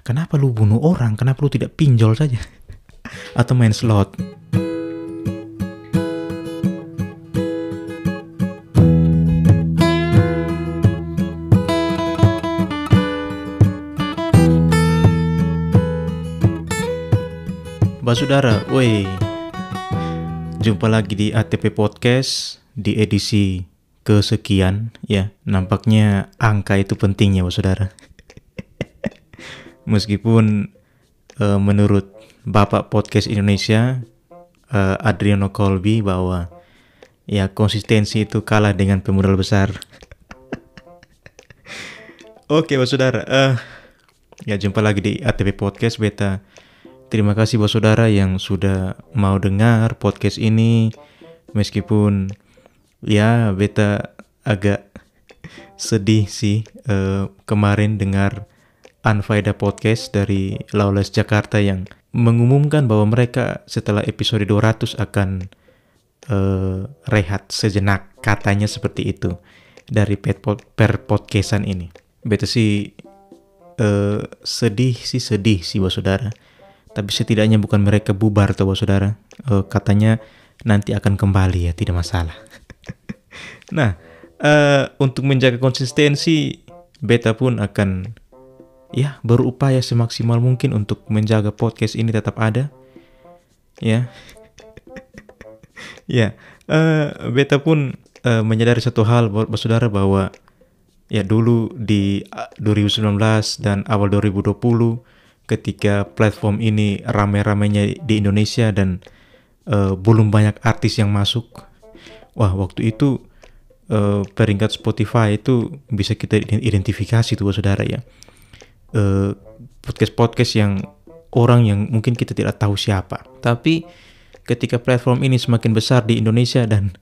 kenapa lu bunuh orang? Kenapa lu tidak pinjol saja? Atau main slot? Saudara, woi, jumpa lagi di ATP Podcast di edisi kesekian ya. Nampaknya angka itu penting ya, saudara. Meskipun menurut Bapak Podcast Indonesia, Adriano Colby, bahwa ya konsistensi itu kalah dengan pemodal besar. Oke, saudara, ya jumpa lagi di ATP Podcast Beta. Terima kasih buat saudara yang sudah mau dengar podcast ini. Meskipun ya beta agak sedih sih kemarin dengar Unfaedah Podcast dari Lawless Jakarta yang mengumumkan bahwa mereka setelah episode 200 akan rehat sejenak. Katanya seperti itu dari per podcastan ini. Beta sih sedih sih buat saudara. Tapi setidaknya bukan mereka bubar tuh saudara. Katanya nanti akan kembali ya, tidak masalah. Nah, untuk menjaga konsistensi, beta pun akan ya berupaya semaksimal mungkin untuk menjaga podcast ini tetap ada. Ya. Ya, beta pun menyadari satu hal saudara, bahwa ya dulu di 2019 dan awal 2020 ketika platform ini rame-ramenya di Indonesia dan belum banyak artis yang masuk. Wah, waktu itu peringkat Spotify itu bisa kita identifikasi tuh saudara ya. Podcast-podcast yang orang yang mungkin kita tidak tahu siapa. Tapi ketika platform ini semakin besar di Indonesia dan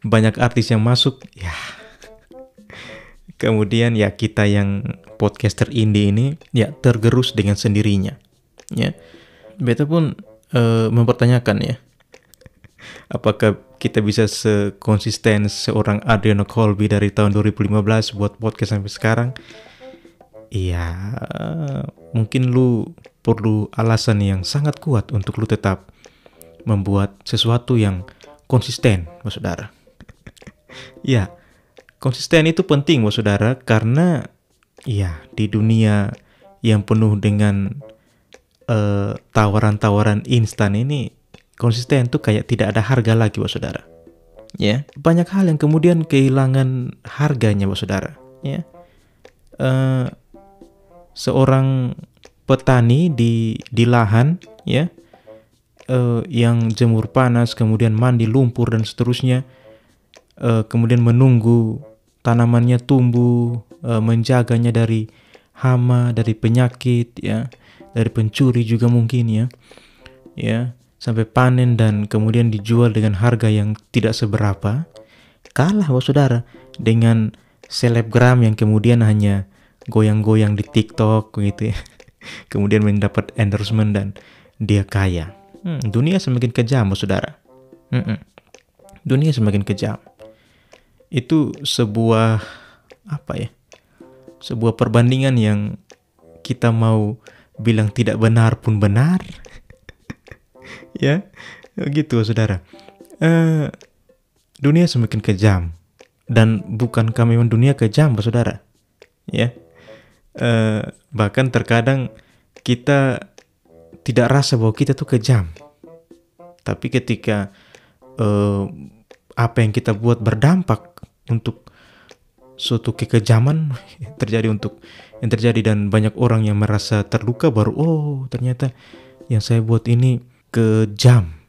banyak artis yang masuk, ya kemudian ya kita yang podcaster indie ini ya tergerus dengan sendirinya. Ya, beta pun mempertanyakan ya, apakah kita bisa sekonsisten seorang Adriano Colby dari tahun 2015 buat podcast sampai sekarang? Iya, mungkin lu perlu alasan yang sangat kuat untuk lu tetap membuat sesuatu yang konsisten, saudara. Ya, konsisten itu penting, saudara, karena ya di dunia yang penuh dengan tawaran-tawaran instan ini, konsisten tuh kayak tidak ada harga lagi, saudara. Ya, banyak hal yang kemudian kehilangan harganya, saudara. Ya, seorang petani di lahan, ya, yang jemur panas, kemudian mandi lumpur dan seterusnya, kemudian menunggu tanamannya tumbuh, menjaganya dari hama, dari penyakit, ya, dari pencuri juga mungkin ya, sampai panen dan kemudian dijual dengan harga yang tidak seberapa. Kalah saudara dengan selebgram yang kemudian hanya goyang-goyang di TikTok gitu ya, kemudian mendapat endorsement dan dia kaya. Dunia semakin kejam saudara. Dunia semakin kejam. Itu sebuah sebuah perbandingan yang kita mau bilang tidak benar pun benar. Ya, gitu saudara. Dunia semakin kejam, dan bukankah memang dunia kejam saudara? Ya, bahkan terkadang kita tidak rasa bahwa kita tuh kejam, tapi ketika apa yang kita buat berdampak untuk suatu kekejaman yang terjadi dan banyak orang yang merasa terluka, baru ternyata yang saya buat ini kejam.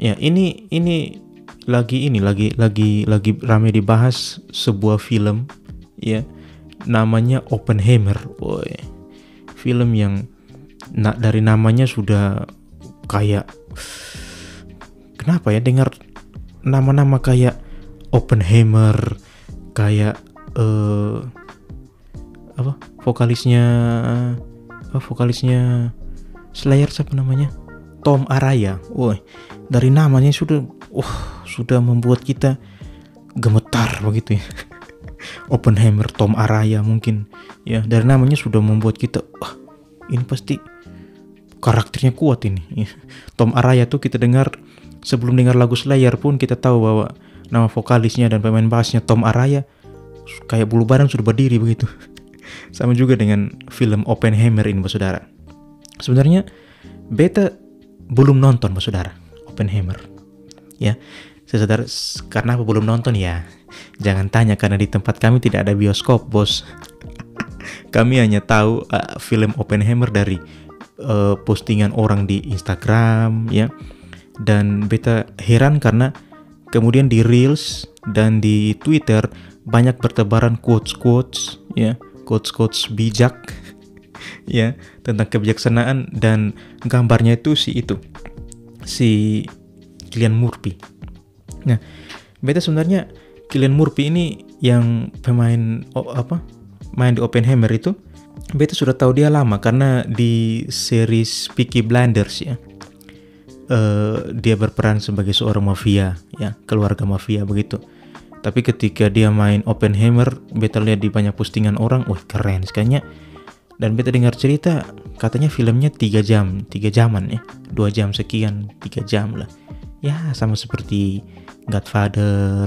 Ya, ini lagi ramai dibahas sebuah film ya, namanya Oppenheimer. Film yang dari namanya sudah kayak, kenapa ya dengar nama-nama kayak Oppenheimer, kayak vokalisnya Slayer, siapa namanya? Tom Araya. Woi, dari namanya sudah membuat kita gemetar begitu ya. Oppenheimer, Tom Araya mungkin ya, dari namanya sudah membuat kita ini pasti karakternya kuat ini ya. Tom Araya tuh kita dengar sebelum dengar lagu Slayer pun kita tahu bahwa nama vokalisnya dan pemain bassnya Tom Araya kayak bulu badan sudah berdiri begitu. Sama juga dengan film Oppenheimer ini saudara. Sebenarnya beta belum nonton saudara Oppenheimer ya. Saudara, karena apa belum nonton ya? Jangan tanya, karena di tempat kami tidak ada bioskop bos. Kami hanya tahu film Oppenheimer dari postingan orang di Instagram ya. Dan beta heran karena kemudian di Reels dan di Twitter banyak bertebaran quotes ya, quotes bijak ya, tentang kebijaksanaan, dan gambarnya itu si Cillian Murphy. Nah, beta sebenarnya Cillian Murphy ini yang pemain main di Oppenheimer itu, beta sudah tahu dia lama karena di series Peaky Blinders ya. Dia berperan sebagai seorang mafia ya, keluarga mafia begitu. Tapi ketika dia main Oppenheimer, beta lihat di banyak postingan orang, wah keren sekalinya. Dan beta dengar cerita, katanya filmnya 3 jaman ya, 2 jam sekian, 3 jam lah. Ya sama seperti Godfather,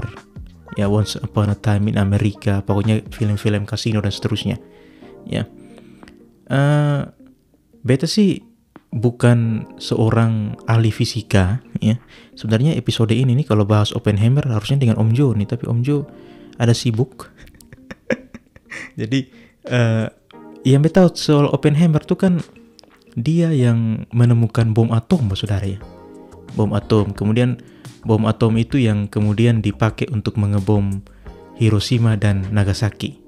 ya Once Upon a Time in America, pokoknya film-film kasino dan seterusnya. Ya, beta sih bukan seorang ahli fisika ya. Sebenarnya episode ini nih kalau bahas Oppenheimer harusnya dengan Om Jo nih, tapi Om Jo ada sibuk. Jadi yang beta tahu soal Oppenheimer tuh kan dia yang menemukan bom atom saudara ya. Bom atom, kemudian bom atom itu yang kemudian dipakai untuk mengebom Hiroshima dan Nagasaki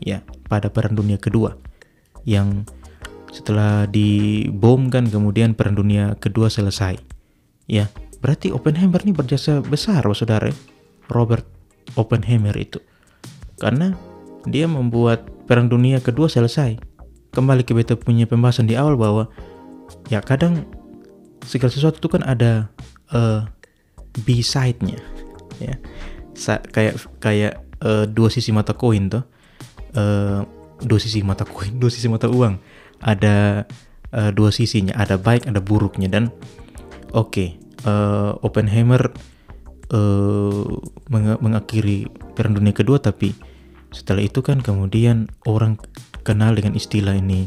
ya pada Perang Dunia Kedua. Yang setelah dibom kan kemudian Perang Dunia Kedua selesai ya. Berarti Oppenheimer ini berjasa besar saudara, Robert Oppenheimer itu, karena dia membuat Perang Dunia Kedua selesai. Kembali ke beta punya pembahasan di awal bahwa ya kadang segala sesuatu itu kan ada B-side-nya ya. Kayak dua sisi mata koin tuh. Dua sisi mata uang. Ada dua sisinya, ada baik ada buruknya. Dan Oppenheimer mengakhiri Perang Dunia Kedua, tapi setelah itu kan kemudian orang kenal dengan istilah ini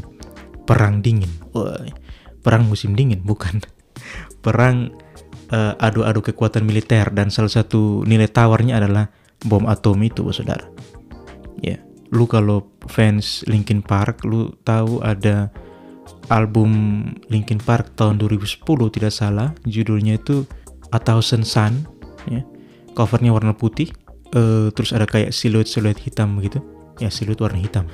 perang dingin. Perang musim dingin bukan. Perang adu-adu kekuatan militer, dan salah satu nilai tawarnya adalah bom atom itu saudara. Ya, lu kalau fans Linkin Park, lu tahu ada album Linkin Park tahun 2010 tidak salah, judulnya itu A Thousand Sun ya. Covernya warna putih, terus ada kayak siluet hitam gitu. Ya, siluet warna hitam.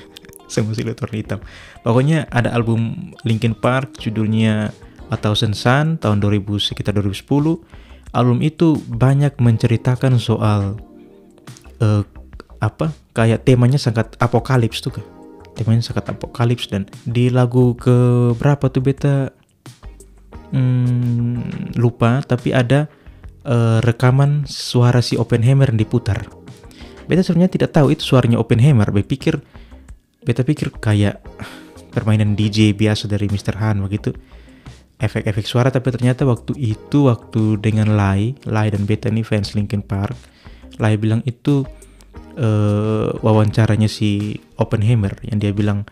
Semua siluet warna hitam. Pokoknya ada album Linkin Park judulnya A Thousand Sun tahun sekitar 2010. Album itu banyak menceritakan soal kayak temanya sangat apokalips tuh kan. Temanya sangat apokalips, dan di lagu ke berapa tuh beta lupa, tapi ada rekaman suara si Oppenheimer yang diputar. Beta sebenarnya tidak tahu itu suaranya Oppenheimer. Beta pikir kayak permainan DJ biasa dari Mr. Han begitu, efek-efek suara. Tapi ternyata waktu dengan Lai dan beta ini fans Linkin Park, Lai bilang itu wawancaranya si Oppenheimer yang dia bilang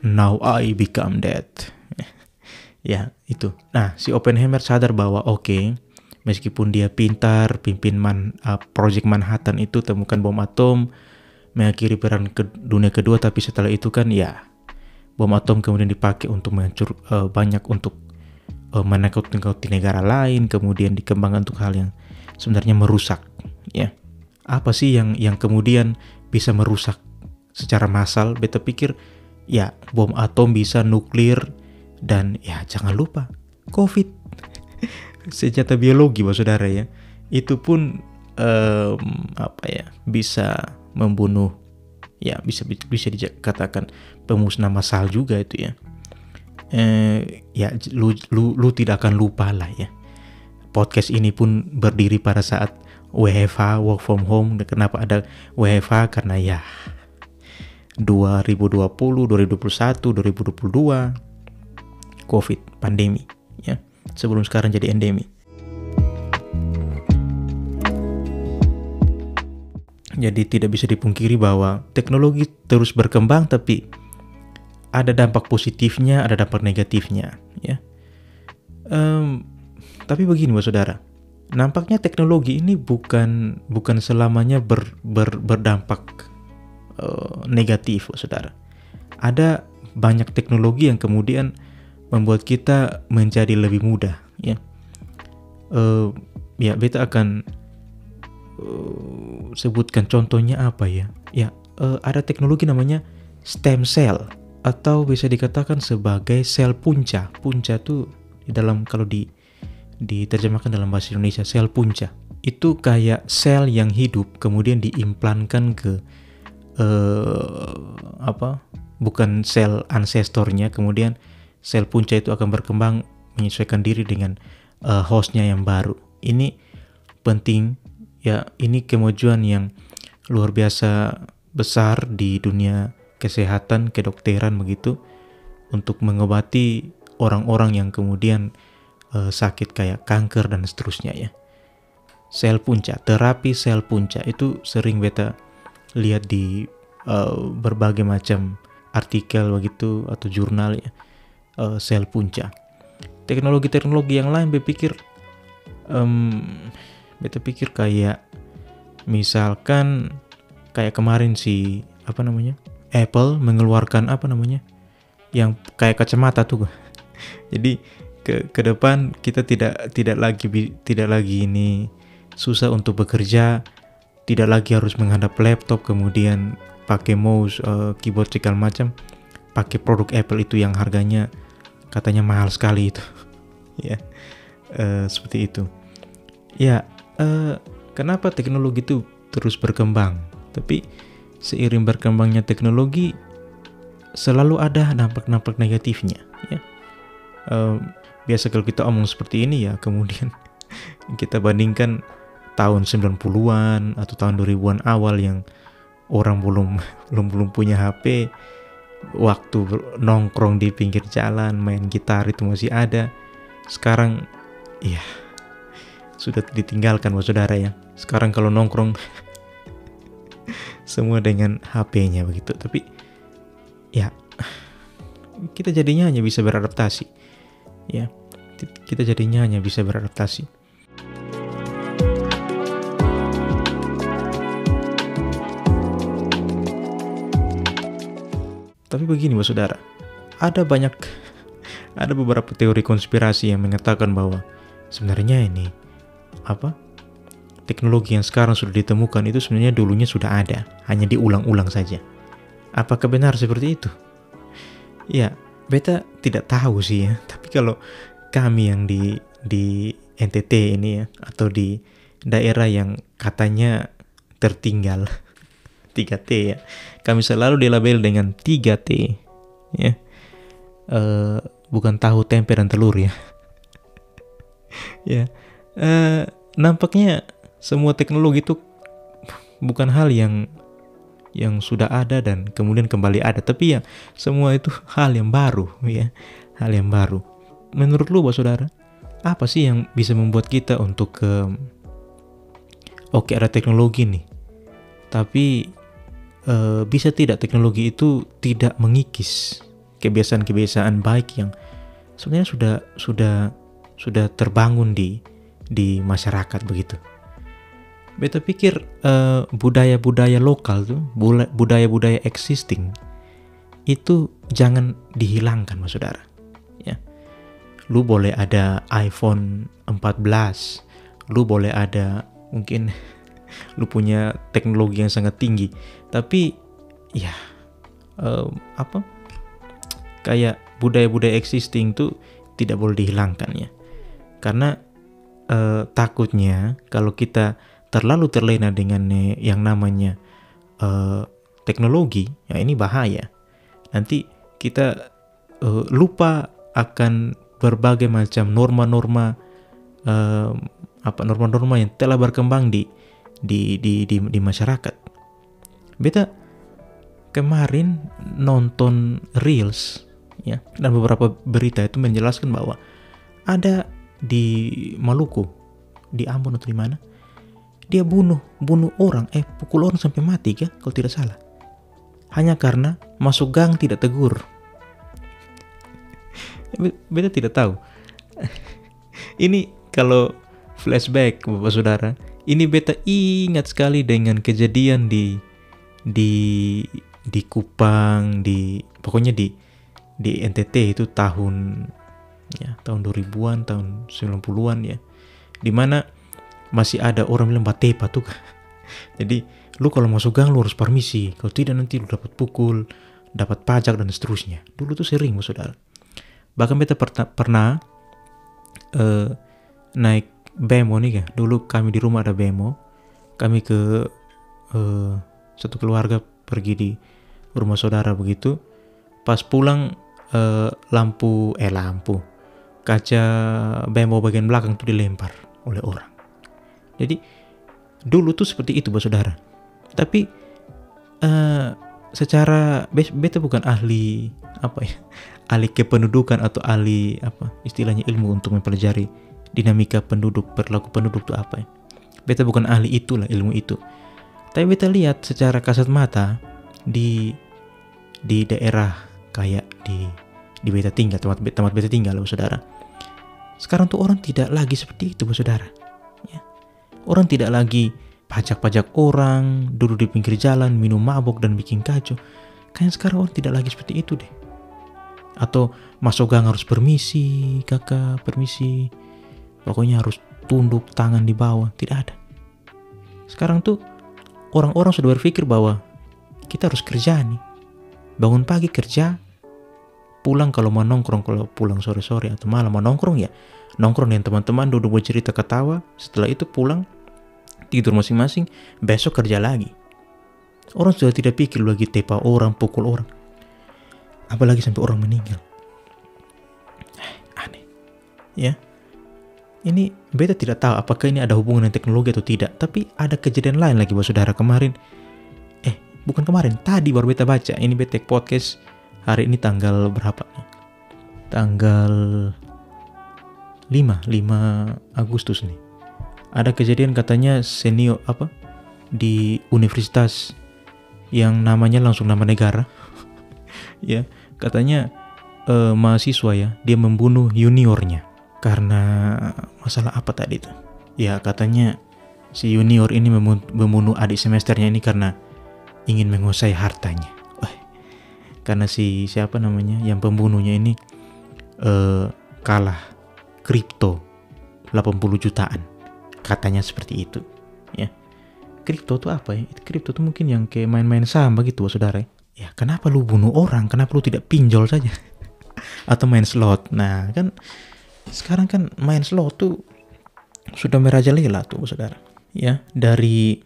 now I become dead. Ya itu. Nah, si Oppenheimer sadar bahwa meskipun dia pintar pimpin Project Manhattan itu, temukan bom atom, mengakhiri Perang Dunia Kedua, tapi setelah itu kan ya bom atom kemudian dipakai untuk menakut-nakuti negara lain, kemudian dikembangkan untuk hal yang sebenarnya merusak ya. Apa sih yang kemudian bisa merusak secara massal? Beta pikir ya bom atom, bisa nuklir, dan ya jangan lupa COVID. Senjata biologi saudara ya. Itu pun bisa membunuh ya, bisa dikatakan pemusnah massal juga itu ya. Ya lu tidak akan lupa lah ya. Podcast ini pun berdiri pada saat WFH, work from home. Kenapa ada WFH? Karena ya 2020, 2021, 2022 COVID, pandemi ya. Sebelum sekarang jadi endemi. Jadi tidak bisa dipungkiri bahwa teknologi terus berkembang, tapi ada dampak positifnya, ada dampak negatifnya ya. Tapi begini saudara, nampaknya teknologi ini bukan selamanya berdampak negatif saudara. Ada banyak teknologi yang kemudian membuat kita menjadi lebih mudah ya. Ya beta akan sebutkan contohnya apa ya. Ya ada teknologi namanya stem cell, atau bisa dikatakan sebagai sel punca. Punca tuh di dalam, kalau diterjemahkan dalam bahasa Indonesia, sel punca itu kayak sel yang hidup kemudian diimplankan ke bukan sel ancestornya, kemudian sel punca itu akan berkembang menyesuaikan diri dengan hostnya yang baru. Ini penting ya, ini kemajuan yang luar biasa besar di dunia kesehatan, kedokteran begitu, untuk mengobati orang-orang yang kemudian sakit kayak kanker dan seterusnya ya. Sel punca, terapi sel punca itu sering beta lihat di berbagai macam artikel begitu atau jurnal ya. Sel punca. Teknologi-teknologi yang lain beta pikir kayak misalkan kayak kemarin si Apple mengeluarkan yang kayak kacamata tuh. Jadi ke depan kita tidak lagi ini susah untuk bekerja, tidak lagi harus menghadap laptop kemudian pakai mouse, keyboard segala macam, pakai produk Apple itu yang harganya katanya mahal sekali itu. Ya, seperti itu. Ya, kenapa teknologi itu terus berkembang? Tapi seiring berkembangnya teknologi selalu ada dampak-dampak negatifnya ya. Biasa kalau kita omong seperti ini ya, kemudian kita bandingkan tahun 90-an atau tahun 2000-an awal yang orang belum punya HP, waktu nongkrong di pinggir jalan main gitar itu masih ada. Sekarang ya sudah ditinggalkan saudara ya. Sekarang kalau nongkrong semua dengan HP-nya begitu. Tapi ya kita jadinya hanya bisa beradaptasi ya. Kita jadinya hanya bisa beradaptasi. Tapi begini saudara, ada beberapa teori konspirasi yang mengatakan bahwa sebenarnya ini teknologi yang sekarang sudah ditemukan itu sebenarnya dulunya sudah ada, hanya diulang-ulang saja. Apakah benar seperti itu? Ya, beta tidak tahu sih ya. Tapi kalau kami yang di NTT ini ya, atau di daerah yang katanya tertinggal 3T ya, kami selalu dilabel dengan 3T ya. Bukan tahu, tempe, dan telur ya. Ya, nampaknya semua teknologi itu bukan hal yang sudah ada dan kemudian kembali ada, tapi ya semua itu hal yang baru ya, hal yang baru. Menurut lu saudara, apa sih yang bisa membuat kita untuk oke, ada teknologi nih, tapi bisa tidak teknologi itu tidak mengikis kebiasaan-kebiasaan baik yang sebenarnya sudah terbangun di masyarakat begitu. Beta pikir budaya-budaya lokal tuh, budaya-budaya existing itu jangan dihilangkan saudara ya. Lu boleh ada iPhone 14, lu boleh ada mungkin lu punya teknologi yang sangat tinggi, tapi ya kayak budaya-budaya existing tuh tidak boleh dihilangkan ya. Karena takutnya kalau kita terlalu terlena dengan yang namanya teknologi, ya ini bahaya. Nanti kita lupa akan berbagai macam norma-norma norma-norma yang telah berkembang di masyarakat. Beta kemarin nonton reels ya, dan beberapa berita itu menjelaskan bahwa ada di Maluku, di Ambon atau di mana, dia bunuh orang, pukul orang sampai mati ya kalau tidak salah, hanya karena masuk gang tidak tegur. Beta tidak tahu. Ini kalau flashback Bapak Saudara, ini beta ingat sekali dengan kejadian di Kupang, pokoknya di NTT itu tahun 2000-an, tahun 90-an ya. Dimana masih ada orang bilang batepa tuh. Jadi lu kalau masuk gang lu harus permisi, kalau tidak nanti lu dapat pukul, dapat pajak dan seterusnya. Dulu tuh sering Saudara. Bahkan beta pernah naik bemo nih ya. Dulu kami di rumah ada bemo. Kami ke satu keluarga pergi di rumah saudara begitu. Pas pulang lampu kaca bemo bagian belakang tuh dilempar oleh orang. Jadi dulu tuh seperti itu saudara. Tapi secara beta bukan ahli ahli kependudukan atau ahli istilahnya ilmu untuk mempelajari dinamika penduduk, perilaku penduduk itu apa ya. Beta bukan ahli itulah, ilmu itu. Tapi beta lihat secara kasat mata di daerah kayak di beta tinggal, tempat beta tinggal saudara. Sekarang tuh orang tidak lagi seperti itu saudara ya. Orang tidak lagi pajak orang, duduk di pinggir jalan, minum mabok dan bikin kacau. Kayaknya sekarang orang tidak lagi seperti itu deh. Atau masuk gang harus permisi, kakak permisi, pokoknya harus tunduk tangan di bawah. Tidak ada. Sekarang tuh orang-orang sudah berpikir bahwa kita harus kerja nih, bangun pagi kerja, pulang kalau mau nongkrong, kalau pulang sore-sore atau malam mau nongkrong ya nongkrong dengan teman-teman, duduk bercerita ketawa. Setelah itu pulang tidur masing-masing, besok kerja lagi. Orang sudah tidak pikir lagi tepa orang, pukul orang, apalagi sampai orang meninggal. Aneh ya. Ini beta tidak tahu apakah ini ada hubungan dengan teknologi atau tidak. Tapi ada kejadian lain lagi saudara kemarin. Bukan kemarin, tadi baru beta baca. Ini beta podcast hari ini tanggal berapa nih? Tanggal 5 Agustus nih. Ada kejadian katanya senior di universitas yang namanya langsung nama negara. Ya, katanya mahasiswa ya, dia membunuh juniornya karena masalah apa tadi itu? Ya, katanya si junior ini membunuh adik semesternya ini karena ingin menguasai hartanya. Karena siapa namanya yang pembunuhnya ini kalah kripto 80 jutaan. Katanya seperti itu ya. Kripto tuh apa ya? Kripto tuh mungkin yang kayak main-main saham begitu saudara. Ya kenapa lu bunuh orang? Kenapa lu tidak pinjol saja? Atau main slot. Nah kan sekarang kan main slot tuh sudah merajalela tuh saudara. Ya dari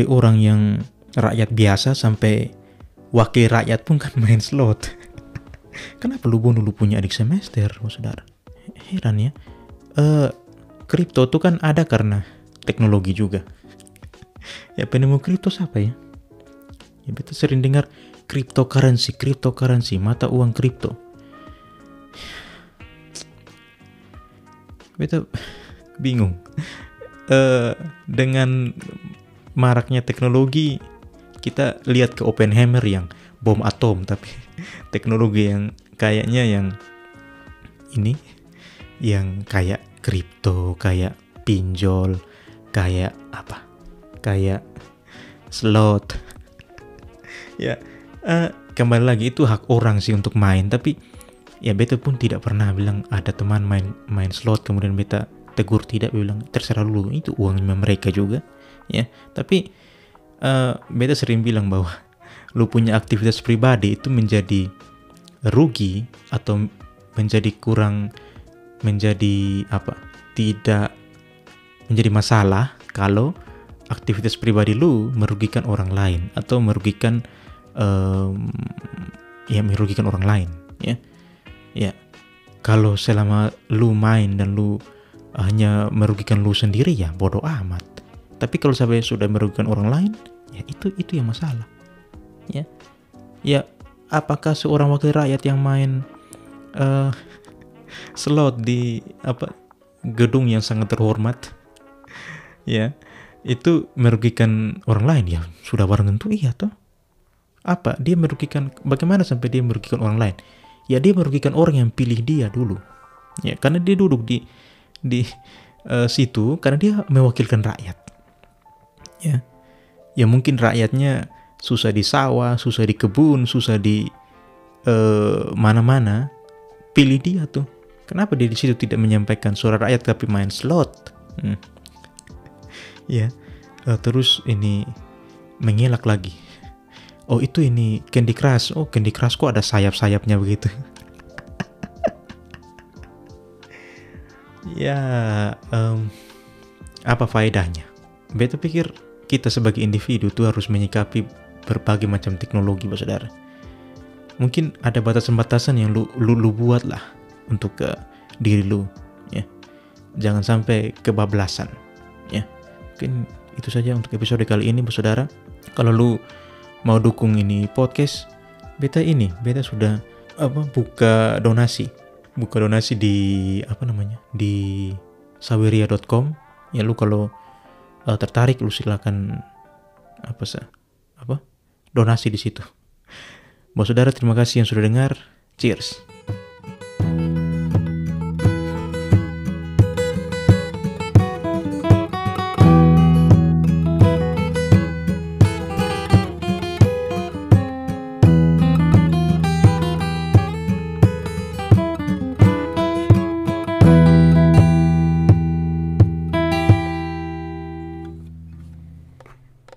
orang yang rakyat biasa sampai wakil rakyat pun kan main slot. Kenapa lu bunuh lu punya adik semester saudara? Heran ya. Kripto tuh kan ada karena teknologi juga. Ya penemu kripto siapa ya? Ya beta sering dengar cryptocurrency, mata uang kripto. Beta bingung. Dengan maraknya teknologi, kita lihat ke Oppenheimer yang bom atom, tapi teknologi yang kayaknya yang ini, yang kayak kripto, kayak pinjol, kayak kayak slot. Ya, kembali lagi itu hak orang sih untuk main, tapi ya beta pun tidak pernah bilang ada teman main slot kemudian beta tegur tidak, bilang terserah lu, itu uangnya mereka juga ya. Tapi beta sering bilang bahwa lu punya aktivitas pribadi itu menjadi rugi atau menjadi tidak menjadi masalah kalau aktivitas pribadi lu merugikan orang lain atau merugikan orang lain ya. Ya, kalau selama lu main dan lu hanya merugikan lu sendiri, ya bodoh amat. Tapi kalau sampai sudah merugikan orang lain, ya itu yang masalah. Ya, ya apakah seorang wakil rakyat yang main slot di gedung yang sangat terhormat, ya, itu merugikan orang lain? Ya sudah barang tentu iya toh. Apa dia merugikan? Bagaimana sampai dia merugikan orang lain? Ya dia merugikan orang yang pilih dia dulu. Ya karena dia duduk di situ karena dia mewakilkan rakyat. Ya, ya mungkin rakyatnya susah di sawah, susah di kebun, susah di mana-mana. Pilih dia tuh. Kenapa dia di situ tidak menyampaikan suara rakyat tapi main slot? Ya, terus ini mengelak lagi. Oh itu ini Candy Crush. Oh Candy Crush kok ada sayap-sayapnya begitu. Ya, apa faedahnya? Beta pikir kita sebagai individu tuh harus menyikapi berbagai macam teknologi, saudara. Mungkin ada batasan-batasan yang lu buat lah untuk ke diri lu, ya. Jangan sampai kebablasan, ya. Mungkin itu saja untuk episode kali ini, saudara. Kalau lu mau dukung ini podcast, beta sudah buka donasi di di saweria.com. Ya lu kalau tertarik lu silakan donasi di situ. Saudara, terima kasih yang sudah dengar. Cheers.